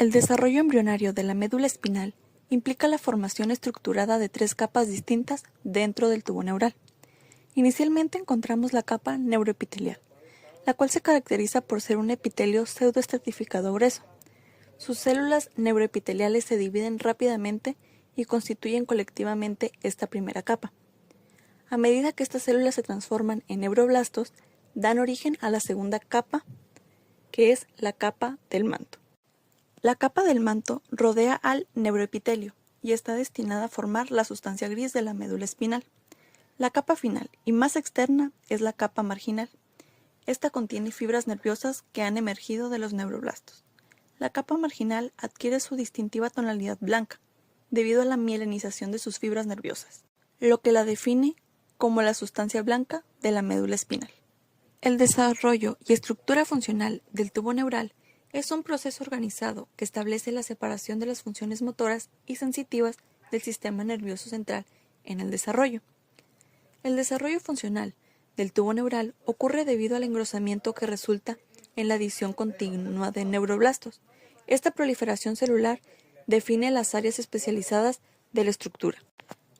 El desarrollo embrionario de la médula espinal implica la formación estructurada de 3 capas distintas dentro del tubo neural. Inicialmente encontramos la capa neuroepitelial, la cual se caracteriza por ser un epitelio pseudoestratificado grueso. Sus células neuroepiteliales se dividen rápidamente y constituyen colectivamente esta primera capa. A medida que estas células se transforman en neuroblastos, dan origen a la segunda capa, que es la capa del manto. La capa del manto rodea al neuroepitelio y está destinada a formar la sustancia gris de la médula espinal. La capa final y más externa es la capa marginal. Esta contiene fibras nerviosas que han emergido de los neuroblastos. La capa marginal adquiere su distintiva tonalidad blanca, debido a la mielinización de sus fibras nerviosas, lo que la define como la sustancia blanca de la médula espinal. El desarrollo y estructura funcional del tubo neural es un proceso organizado que establece la separación de las funciones motoras y sensitivas del sistema nervioso central en el desarrollo. El desarrollo funcional del tubo neural ocurre debido al engrosamiento que resulta en la adición continua de neuroblastos. Esta proliferación celular define las áreas especializadas de la estructura.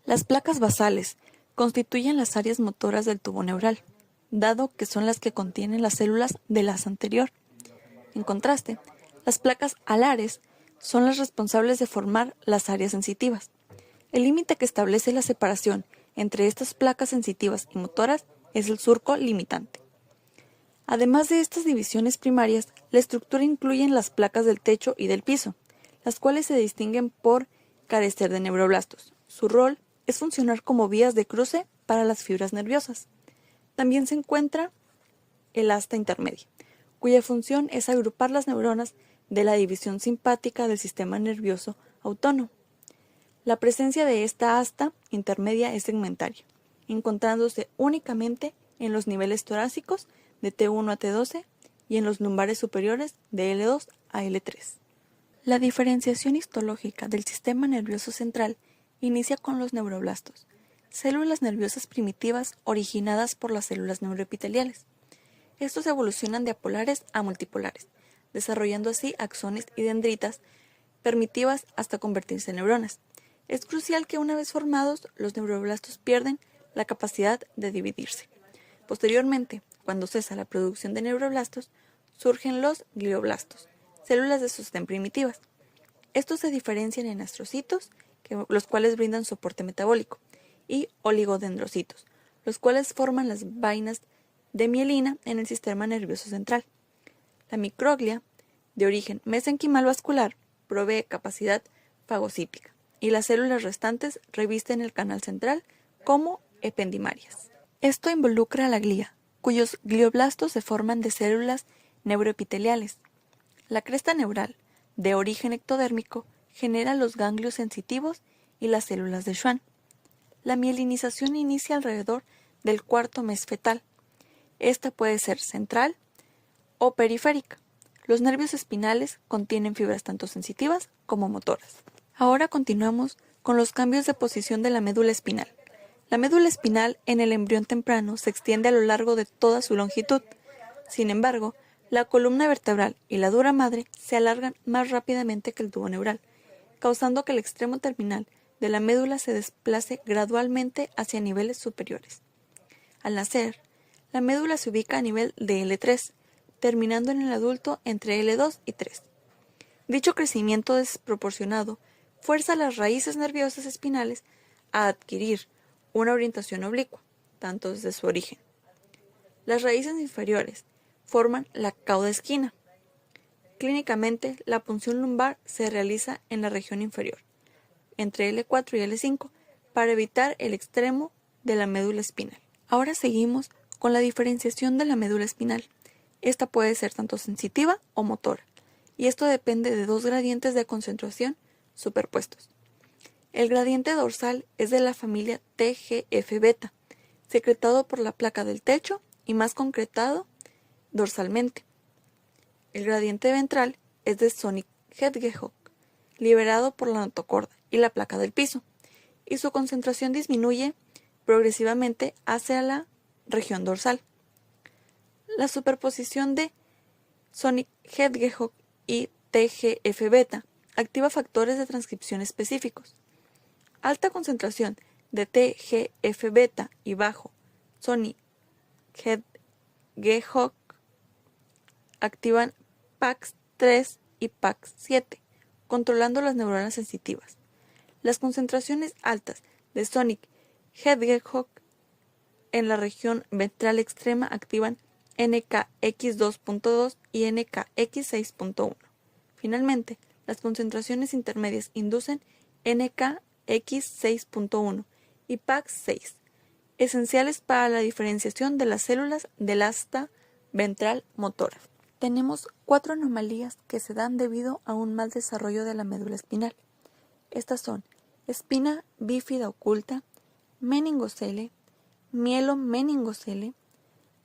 Las placas basales constituyen las áreas motoras del tubo neural, dado que son las que contienen las células del asa anterior. En contraste, las placas alares son las responsables de formar las áreas sensitivas. El límite que establece la separación entre estas placas sensitivas y motoras es el surco limitante. Además de estas divisiones primarias, la estructura incluye las placas del techo y del piso, las cuales se distinguen por carecer de neuroblastos. Su rol es funcionar como vías de cruce para las fibras nerviosas. También se encuentra el asta intermedia, cuya función es agrupar las neuronas de la división simpática del sistema nervioso autónomo. La presencia de esta asta intermedia es segmentaria, encontrándose únicamente en los niveles torácicos de T1 a T12 y en los lumbares superiores de L2 a L3. La diferenciación histológica del sistema nervioso central inicia con los neuroblastos, células nerviosas primitivas originadas por las células neuroepiteliales. Estos evolucionan de apolares a multipolares, desarrollando así axones y dendritas primitivas hasta convertirse en neuronas. Es crucial que una vez formados, los neuroblastos pierden la capacidad de dividirse. Posteriormente, cuando cesa la producción de neuroblastos, surgen los glioblastos, células de sostén primitivas. Estos se diferencian en astrocitos, los cuales brindan soporte metabólico, y oligodendrocitos, los cuales forman las vainas de mielina en el sistema nervioso central. La microglia, de origen mesenquimal vascular, provee capacidad fagocítica, y las células restantes revisten el canal central como ependimarias. Esto involucra a la glía, cuyos glioblastos se forman de células neuroepiteliales. La cresta neural, de origen ectodérmico, genera los ganglios sensitivos y las células de Schwann. La mielinización inicia alrededor del 4º mes fetal. Esta puede ser central o periférica. Los nervios espinales contienen fibras tanto sensitivas como motoras. Ahora continuamos con los cambios de posición de la médula espinal. La médula espinal en el embrión temprano se extiende a lo largo de toda su longitud. Sin embargo, la columna vertebral y la dura madre se alargan más rápidamente que el tubo neural, causando que el extremo terminal de la médula se desplace gradualmente hacia niveles superiores. Al nacer, la médula se ubica a nivel de L3, terminando en el adulto entre L2 y 3. Dicho crecimiento desproporcionado fuerza a las raíces nerviosas espinales a adquirir una orientación oblicua, tanto desde su origen. Las raíces inferiores forman la cauda esquina. Clínicamente, la punción lumbar se realiza en la región inferior, entre L4 y L5, para evitar el extremo de la médula espinal. Ahora seguimos con la diferenciación de la médula espinal. Esta puede ser tanto sensitiva o motora, y esto depende de 2 gradientes de concentración superpuestos. El gradiente dorsal es de la familia TGF-beta, secretado por la placa del techo y más concretado dorsalmente. El gradiente ventral es de Sonic-Hedgehog, liberado por la notocorda y la placa del piso, y su concentración disminuye progresivamente hacia la región dorsal. La superposición de Sonic-Hedgehog y TGF-beta activa factores de transcripción específicos. Alta concentración de TGF-beta y bajo Sonic-Hedgehog activan PAX3 y PAX7, controlando las neuronas sensitivas. Las concentraciones altas de Sonic-Hedgehog en la región ventral extrema activan NKX2.2 y NKX6.1. Finalmente, las concentraciones intermedias inducen NKX6.1 y PAX6, esenciales para la diferenciación de las células del asta ventral motora. Tenemos 4 anomalías que se dan debido a un mal desarrollo de la médula espinal. Estas son espina bífida oculta, meningocele, mielomeningocele,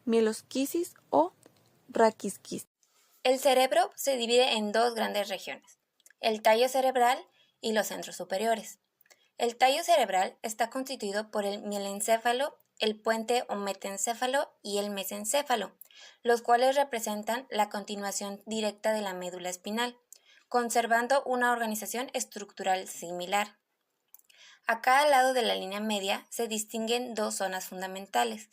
mielosquisis o raquisquisis. El cerebro se divide en dos grandes regiones, el tallo cerebral y los centros superiores. El tallo cerebral está constituido por el mielencéfalo, el puente o metencéfalo y el mesencéfalo, los cuales representan la continuación directa de la médula espinal, conservando una organización estructural similar. A cada lado de la línea media se distinguen dos zonas fundamentales,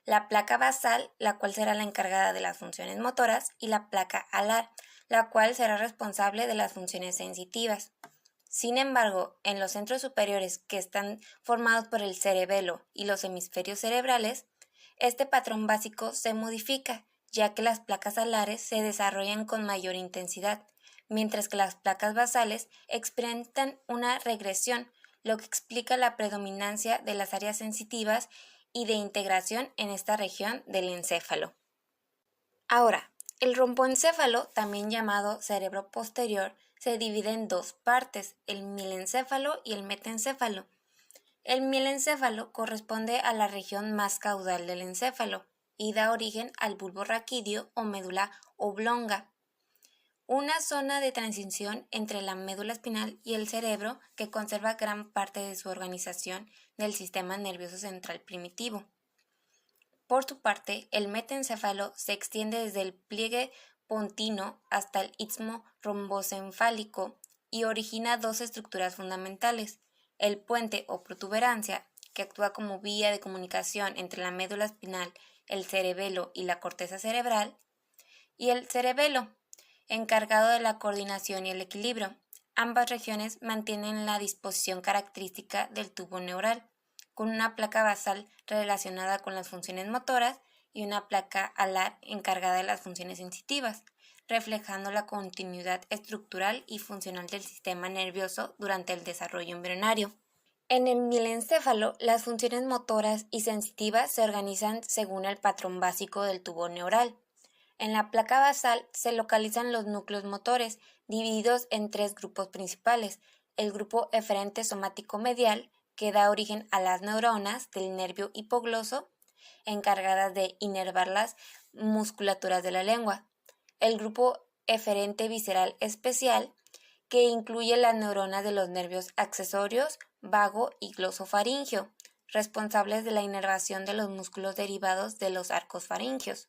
la placa basal, la cual será la encargada de las funciones motoras, y la placa alar, la cual será responsable de las funciones sensitivas. Sin embargo, en los centros superiores, que están formados por el cerebelo y los hemisferios cerebrales, este patrón básico se modifica, ya que las placas alares se desarrollan con mayor intensidad, mientras que las placas basales experimentan una regresión, lo que explica la predominancia de las áreas sensitivas y de integración en esta región del encéfalo. Ahora, el romboencéfalo, también llamado cerebro posterior, se divide en dos partes, el mielencéfalo y el metencéfalo. El mielencéfalo corresponde a la región más caudal del encéfalo y da origen al bulbo raquídeo o médula oblonga, una zona de transición entre la médula espinal y el cerebro que conserva gran parte de su organización del sistema nervioso central primitivo. Por su parte, el metencéfalo se extiende desde el pliegue pontino hasta el istmo romboencefálico y origina dos estructuras fundamentales, el puente o protuberancia, que actúa como vía de comunicación entre la médula espinal, el cerebelo y la corteza cerebral, y el cerebelo, encargado de la coordinación y el equilibrio. Ambas regiones mantienen la disposición característica del tubo neural, con una placa basal relacionada con las funciones motoras y una placa alar encargada de las funciones sensitivas, reflejando la continuidad estructural y funcional del sistema nervioso durante el desarrollo embrionario. En el mielencéfalo, las funciones motoras y sensitivas se organizan según el patrón básico del tubo neural. En la placa basal se localizan los núcleos motores, divididos en tres grupos principales: el grupo eferente somático medial, que da origen a las neuronas del nervio hipogloso, encargadas de inervar las musculaturas de la lengua; el grupo eferente visceral especial, que incluye las neuronas de los nervios accesorios, vago y glosofaríngeo, responsables de la inervación de los músculos derivados de los arcos faringios;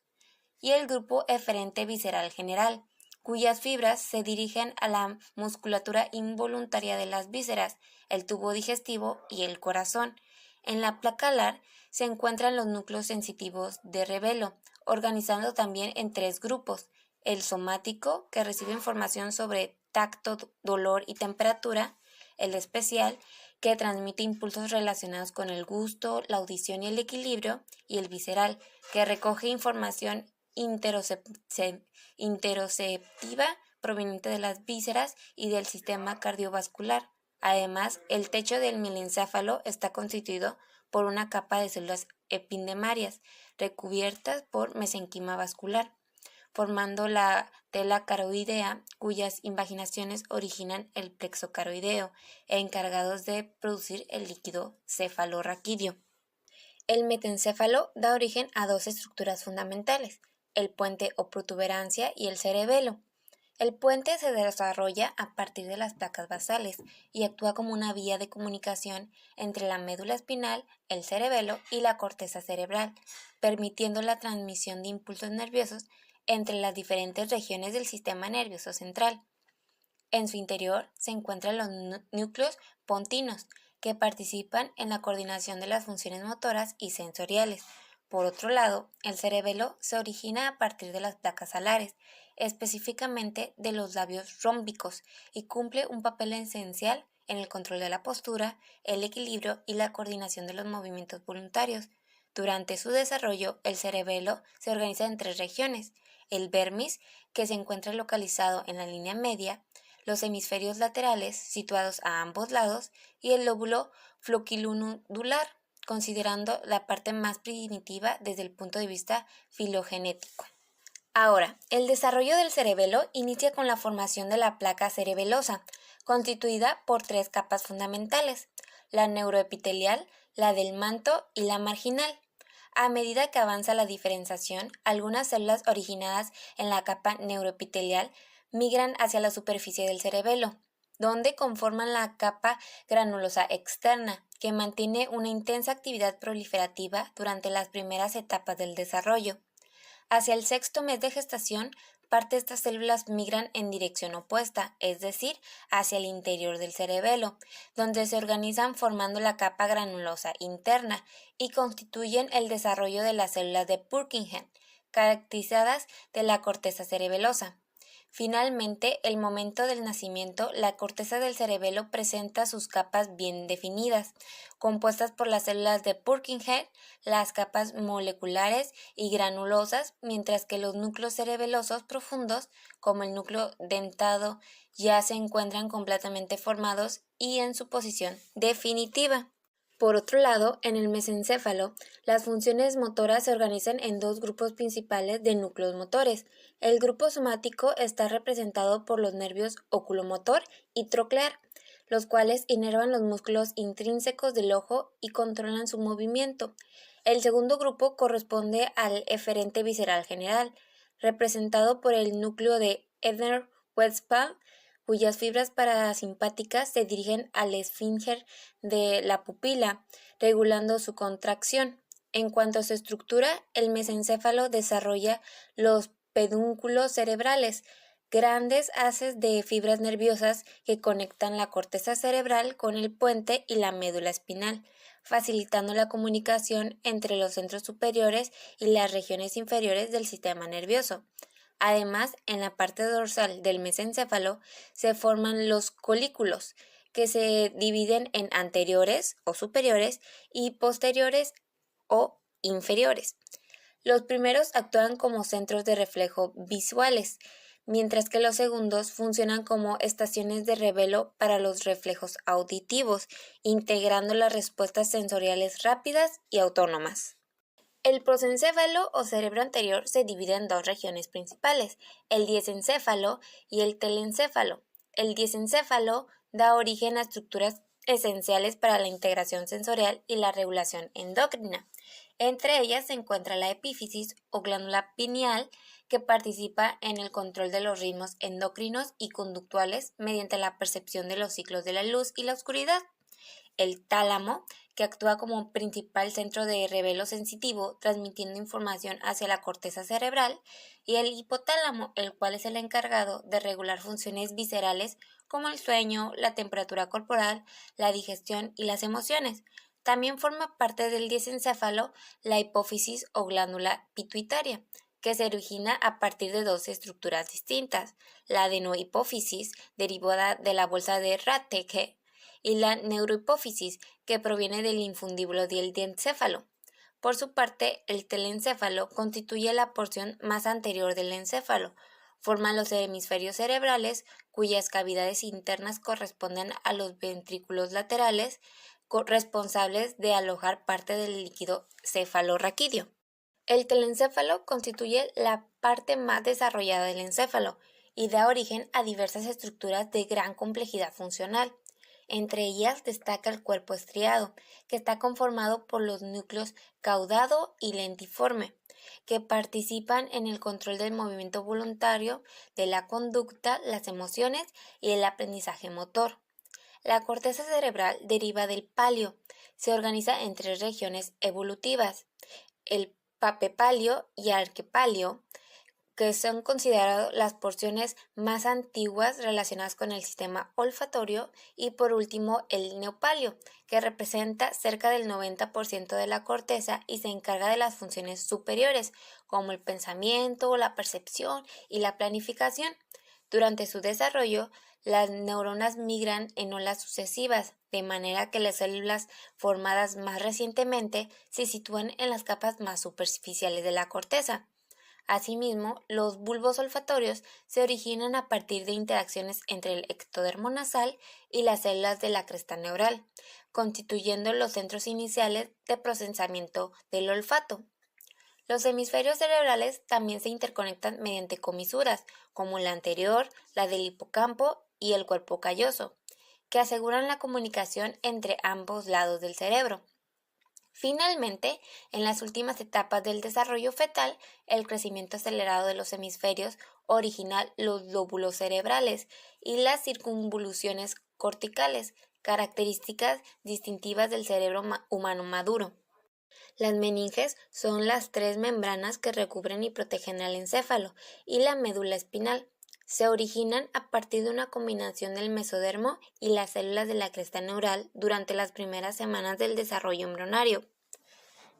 y el grupo eferente visceral general, cuyas fibras se dirigen a la musculatura involuntaria de las vísceras, el tubo digestivo y el corazón. En la placa alar se encuentran los núcleos sensitivos de Rebelo, organizando también en tres grupos: el somático, que recibe información sobre tacto, dolor y temperatura; el especial, que transmite impulsos relacionados con el gusto, la audición y el equilibrio; y el visceral, que recoge información interoceptiva proveniente de las vísceras y del sistema cardiovascular. Además, el techo del mielencéfalo está constituido por una capa de células epidemarias recubiertas por mesenquima vascular, formando la tela caroidea, cuyas invaginaciones originan el plexo caroideo, encargados de producir el líquido cefalorraquídeo. El metencéfalo da origen a dos estructuras fundamentales, el puente o protuberancia y el cerebelo. El puente se desarrolla a partir de las placas basales y actúa como una vía de comunicación entre la médula espinal, el cerebelo y la corteza cerebral, permitiendo la transmisión de impulsos nerviosos entre las diferentes regiones del sistema nervioso central. En su interior se encuentran los núcleos pontinos, que participan en la coordinación de las funciones motoras y sensoriales. Por otro lado, el cerebelo se origina a partir de las placas alares, específicamente de los labios rómbicos, y cumple un papel esencial en el control de la postura, el equilibrio y la coordinación de los movimientos voluntarios. Durante su desarrollo, el cerebelo se organiza en tres regiones: el vermis, que se encuentra localizado en la línea media, los hemisferios laterales, situados a ambos lados, y el lóbulo floquilunular, considerando la parte más primitiva desde el punto de vista filogenético. Ahora, el desarrollo del cerebelo inicia con la formación de la placa cerebelosa, constituida por tres capas fundamentales: la neuroepitelial, la del manto y la marginal. A medida que avanza la diferenciación, algunas células originadas en la capa neuroepitelial migran hacia la superficie del cerebelo, donde conforman la capa granulosa externa, que mantiene una intensa actividad proliferativa durante las primeras etapas del desarrollo. Hacia el sexto mes de gestación, parte de estas células migran en dirección opuesta, es decir, hacia el interior del cerebelo, donde se organizan formando la capa granulosa interna y constituyen el desarrollo de las células de Purkinje, caracterizadas de la corteza cerebelosa. Finalmente, el momento del nacimiento, la corteza del cerebelo presenta sus capas bien definidas, compuestas por las células de Purkinje, las capas moleculares y granulosas, mientras que los núcleos cerebelosos profundos, como el núcleo dentado, ya se encuentran completamente formados y en su posición definitiva. Por otro lado, en el mesencéfalo, las funciones motoras se organizan en dos grupos principales de núcleos motores. El grupo somático está representado por los nervios oculomotor y troclear, los cuales inervan los músculos intrínsecos del ojo y controlan su movimiento. El segundo grupo corresponde al eferente visceral general, representado por el núcleo de Edner-Westphal, cuyas fibras parasimpáticas se dirigen al esfínter de la pupila, regulando su contracción. En cuanto a su estructura, el mesencéfalo desarrolla los pedúnculos cerebrales, grandes haces de fibras nerviosas que conectan la corteza cerebral con el puente y la médula espinal, facilitando la comunicación entre los centros superiores y las regiones inferiores del sistema nervioso. Además, en la parte dorsal del mesencéfalo se forman los colículos, que se dividen en anteriores o superiores y posteriores o inferiores. Los primeros actúan como centros de reflejo visuales, mientras que los segundos funcionan como estaciones de revelo para los reflejos auditivos, integrando las respuestas sensoriales rápidas y autónomas. El prosencéfalo o cerebro anterior se divide en dos regiones principales, el diencéfalo y el telencéfalo. El diencéfalo da origen a estructuras esenciales para la integración sensorial y la regulación endocrina. Entre ellas se encuentra la epífisis o glándula pineal, que participa en el control de los ritmos endocrinos y conductuales mediante la percepción de los ciclos de la luz y la oscuridad. El tálamo, que actúa como principal centro de revelo sensitivo, transmitiendo información hacia la corteza cerebral, y el hipotálamo, el cual es el encargado de regular funciones viscerales como el sueño, la temperatura corporal, la digestión y las emociones. También forma parte del diencéfalo la hipófisis o glándula pituitaria, que se origina a partir de dos estructuras distintas: la adenohipófisis, derivada de la bolsa de Rathke, y la neurohipófisis, que proviene del infundíbulo del diencéfalo. Por su parte, el telencéfalo constituye la porción más anterior del encéfalo. Forma los hemisferios cerebrales, cuyas cavidades internas corresponden a los ventrículos laterales, responsables de alojar parte del líquido cefalorraquídeo. El telencéfalo constituye la parte más desarrollada del encéfalo y da origen a diversas estructuras de gran complejidad funcional. Entre ellas destaca el cuerpo estriado, que está conformado por los núcleos caudado y lentiforme, que participan en el control del movimiento voluntario, de la conducta, las emociones y el aprendizaje motor. La corteza cerebral deriva del palio. Se organiza en tres regiones evolutivas: el papepalio y arquepalio, que son consideradas las porciones más antiguas relacionadas con el sistema olfatorio, y por último el neopalio, que representa cerca del 90% de la corteza y se encarga de las funciones superiores, como el pensamiento, la percepción y la planificación. Durante su desarrollo, las neuronas migran en olas sucesivas, de manera que las células formadas más recientemente se sitúan en las capas más superficiales de la corteza. Asimismo, los bulbos olfatorios se originan a partir de interacciones entre el ectodermo nasal y las células de la cresta neural, constituyendo los centros iniciales de procesamiento del olfato. Los hemisferios cerebrales también se interconectan mediante comisuras, como la anterior, la del hipocampo y el cuerpo calloso, que aseguran la comunicación entre ambos lados del cerebro. Finalmente, en las últimas etapas del desarrollo fetal, el crecimiento acelerado de los hemisferios origina los lóbulos cerebrales y las circunvoluciones corticales, características distintivas del cerebro humano maduro. Las meninges son las tres membranas que recubren y protegen al encéfalo y la médula espinal. Se originan a partir de una combinación del mesodermo y las células de la cresta neural durante las primeras semanas del desarrollo embrionario.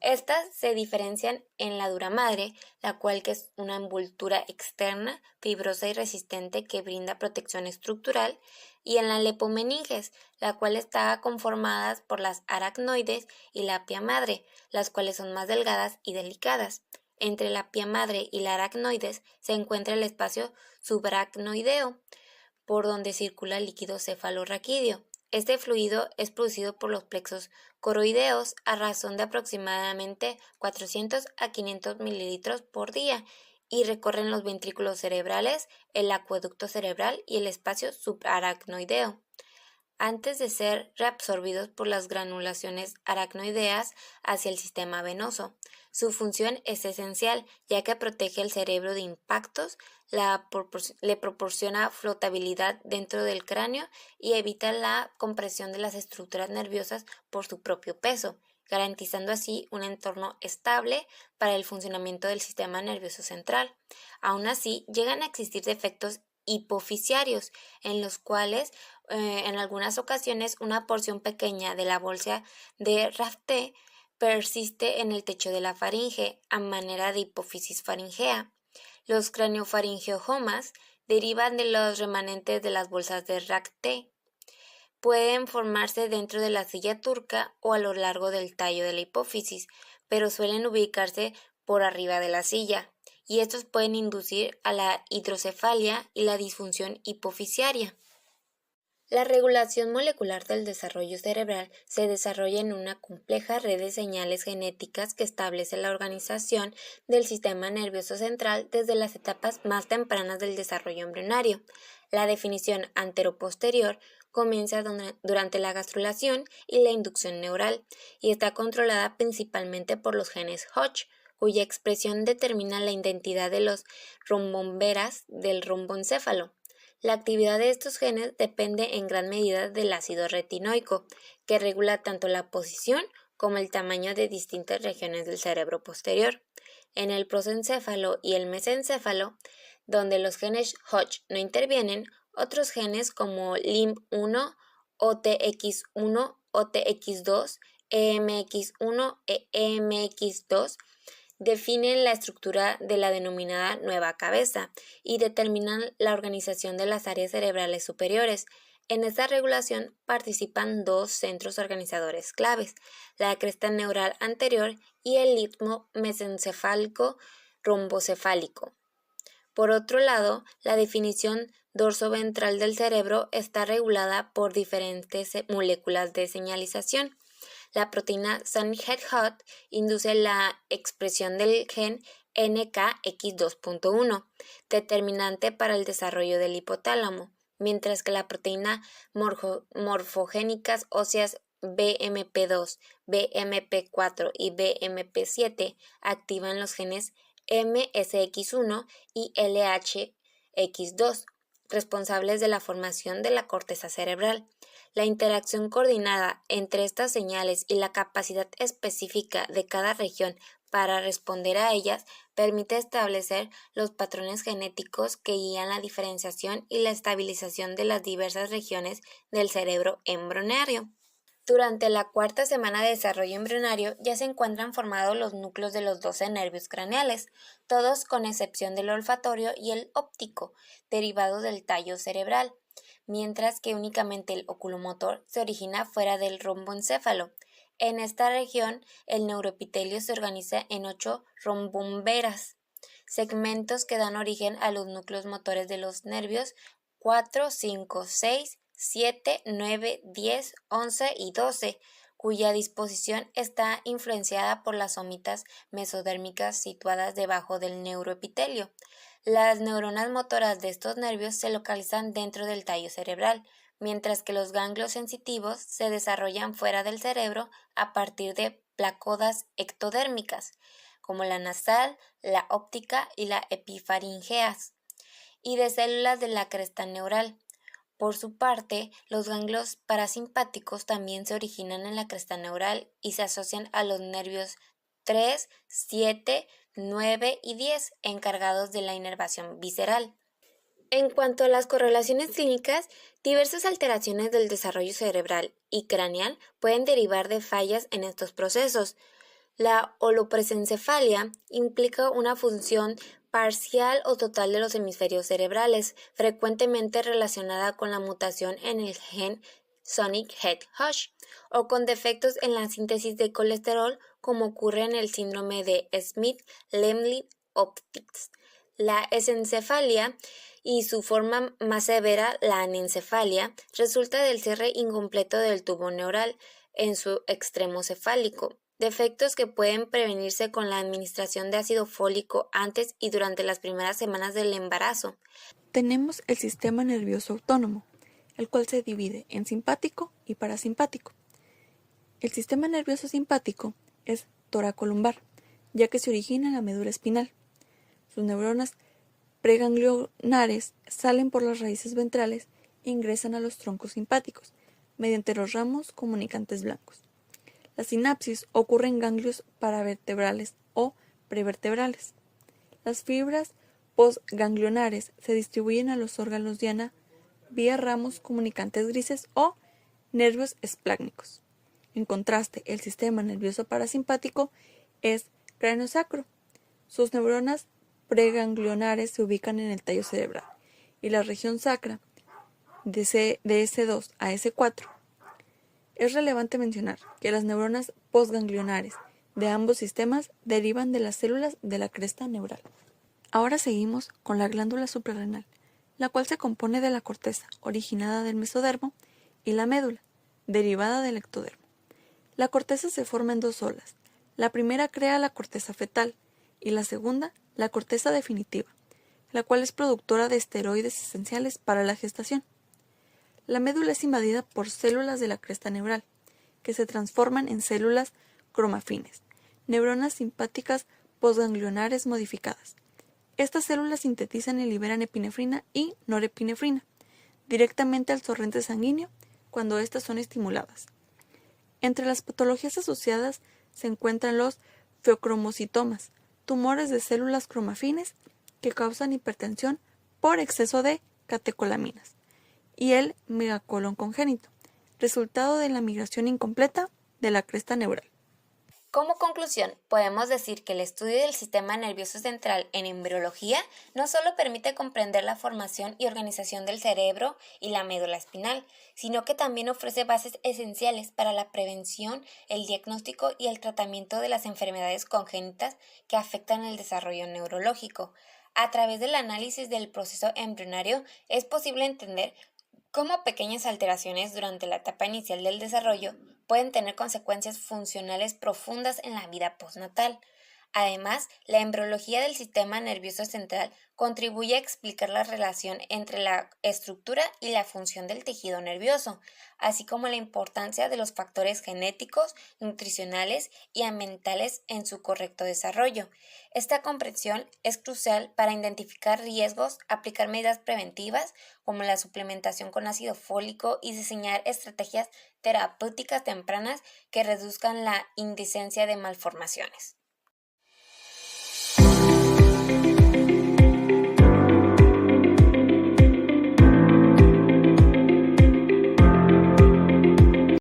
Estas se diferencian en la dura madre, la cual que es una envoltura externa, fibrosa y resistente que brinda protección estructural, y en la lepomeninges, la cual está conformada por las aracnoides y la pia madre, las cuales son más delgadas y delicadas. Entre la pia madre y la aracnoides se encuentra el espacio subaracnoideo, por donde circula el líquido cefalorraquídeo. Este fluido es producido por los plexos coroideos a razón de aproximadamente 400 a 500 mililitros por día y recorren los ventrículos cerebrales, el acueducto cerebral y el espacio subaracnoideo, antes de ser reabsorbidos por las granulaciones aracnoideas hacia el sistema venoso. Su función es esencial, ya que protege el cerebro de impactos, le proporciona flotabilidad dentro del cráneo y evita la compresión de las estructuras nerviosas por su propio peso, garantizando así un entorno estable para el funcionamiento del sistema nervioso central. Aún así, llegan a existir defectos hipofisiarios, en los cuales en algunas ocasiones una porción pequeña de la bolsa de Rafte persiste en el techo de la faringe a manera de hipófisis faringea. Los craneofaringiomas derivan de los remanentes de las bolsas de Rafte. Pueden formarse dentro de la silla turca o a lo largo del tallo de la hipófisis, pero suelen ubicarse por arriba de la silla, y estos pueden inducir a la hidrocefalia y la disfunción hipofisiaria. La regulación molecular del desarrollo cerebral se desarrolla en una compleja red de señales genéticas que establece la organización del sistema nervioso central desde las etapas más tempranas del desarrollo embrionario. La definición antero-posterior comienza durante la gastrulación y la inducción neural, y está controlada principalmente por los genes Hodge, cuya expresión determina la identidad de los rombomberas del romboencéfalo. La actividad de estos genes depende en gran medida del ácido retinoico, que regula tanto la posición como el tamaño de distintas regiones del cerebro posterior. En el prosencéfalo y el mesencéfalo, donde los genes Hodge no intervienen, otros genes como LIMP1, OTX1, OTX2, EMX1 e EMX2 definen la estructura de la denominada nueva cabeza y determinan la organización de las áreas cerebrales superiores. En esta regulación participan dos centros organizadores claves, la cresta neural anterior y el istmo mesencefálico rombocefálico. Por otro lado, la definición dorsoventral del cerebro está regulada por diferentes moléculas de señalización. La proteína Sandhead-Hut induce la expresión del gen NKX2.1, determinante para el desarrollo del hipotálamo, mientras que la proteína morfogénicas óseas BMP2, BMP4 y BMP7 activan los genes MSX1 y LHX2, responsables de la formación de la corteza cerebral. La interacción coordinada entre estas señales y la capacidad específica de cada región para responder a ellas, permite establecer los patrones genéticos que guían la diferenciación y la estabilización de las diversas regiones del cerebro embrionario. Durante la cuarta semana de desarrollo embrionario ya se encuentran formados los núcleos de los 12 nervios craneales, todos con excepción del olfatorio y el óptico, derivado del tallo cerebral, mientras que únicamente el oculomotor se origina fuera del romboencéfalo. En esta región, el neuroepitelio se organiza en 8 rombomberas, segmentos que dan origen a los núcleos motores de los nervios 4, 5, 6, 7, 9, 10, 11 y 12, cuya disposición está influenciada por las somitas mesodérmicas situadas debajo del neuroepitelio. Las neuronas motoras de estos nervios se localizan dentro del tallo cerebral, mientras que los ganglios sensitivos se desarrollan fuera del cerebro a partir de placodas ectodérmicas, como la nasal, la óptica y la epifaringeas, y de células de la cresta neural. Por su parte, los ganglios parasimpáticos también se originan en la cresta neural y se asocian a los nervios 3, 7, 9 y 10, encargados de la inervación visceral. En cuanto a las correlaciones clínicas, diversas alteraciones del desarrollo cerebral y craneal pueden derivar de fallas en estos procesos. La holopresencefalia implica una función parcial o total de los hemisferios cerebrales, frecuentemente relacionada con la mutación en el gen Sonic Head-Hutch o con defectos en la síntesis de colesterol, como ocurre en el síndrome de Smith-Lemli-Opitz. La esencefalia y su forma más severa, la anencefalia, resulta del cierre incompleto del tubo neural en su extremo cefálico, defectos que pueden prevenirse con la administración de ácido fólico antes y durante las primeras semanas del embarazo. Tenemos el sistema nervioso autónomo, el cual se divide en simpático y parasimpático. El sistema nervioso simpático es toracolumbar, ya que se origina en la médula espinal. Sus neuronas preganglionares salen por las raíces ventrales e ingresan a los troncos simpáticos, mediante los ramos comunicantes blancos. La sinapsis ocurre en ganglios paravertebrales o prevertebrales. Las fibras postganglionares se distribuyen a los órganos diana vía ramos comunicantes grises o nervios esplácnicos. En contraste, el sistema nervioso parasimpático es craneosacro. Sus neuronas preganglionares se ubican en el tallo cerebral y la región sacra de S2 a S4. Es relevante mencionar que las neuronas postganglionares de ambos sistemas derivan de las células de la cresta neural. Ahora seguimos con la glándula suprarrenal, la cual se compone de la corteza, originada del mesodermo, y la médula, derivada del ectodermo. La corteza se forma en dos olas. La primera crea la corteza fetal y la segunda, la corteza definitiva, la cual es productora de esteroides esenciales para la gestación. La médula es invadida por células de la cresta neural, que se transforman en células cromafines, neuronas simpáticas postganglionares modificadas. Estas células sintetizan y liberan epinefrina y norepinefrina directamente al torrente sanguíneo cuando éstas son estimuladas. Entre las patologías asociadas se encuentran los feocromocitomas, tumores de células cromafines que causan hipertensión por exceso de catecolaminas, y el megacolon congénito, resultado de la migración incompleta de la cresta neural. Como conclusión, podemos decir que el estudio del sistema nervioso central en embriología no solo permite comprender la formación y organización del cerebro y la médula espinal, sino que también ofrece bases esenciales para la prevención, el diagnóstico y el tratamiento de las enfermedades congénitas que afectan el desarrollo neurológico. A través del análisis del proceso embrionario es posible entender cómo pequeñas alteraciones durante la etapa inicial del desarrollo pueden tener consecuencias funcionales profundas en la vida postnatal. Además, la embriología del sistema nervioso central contribuye a explicar la relación entre la estructura y la función del tejido nervioso, así como la importancia de los factores genéticos, nutricionales y ambientales en su correcto desarrollo. Esta comprensión es crucial para identificar riesgos, aplicar medidas preventivas como la suplementación con ácido fólico y diseñar estrategias terapéuticas tempranas que reduzcan la incidencia de malformaciones.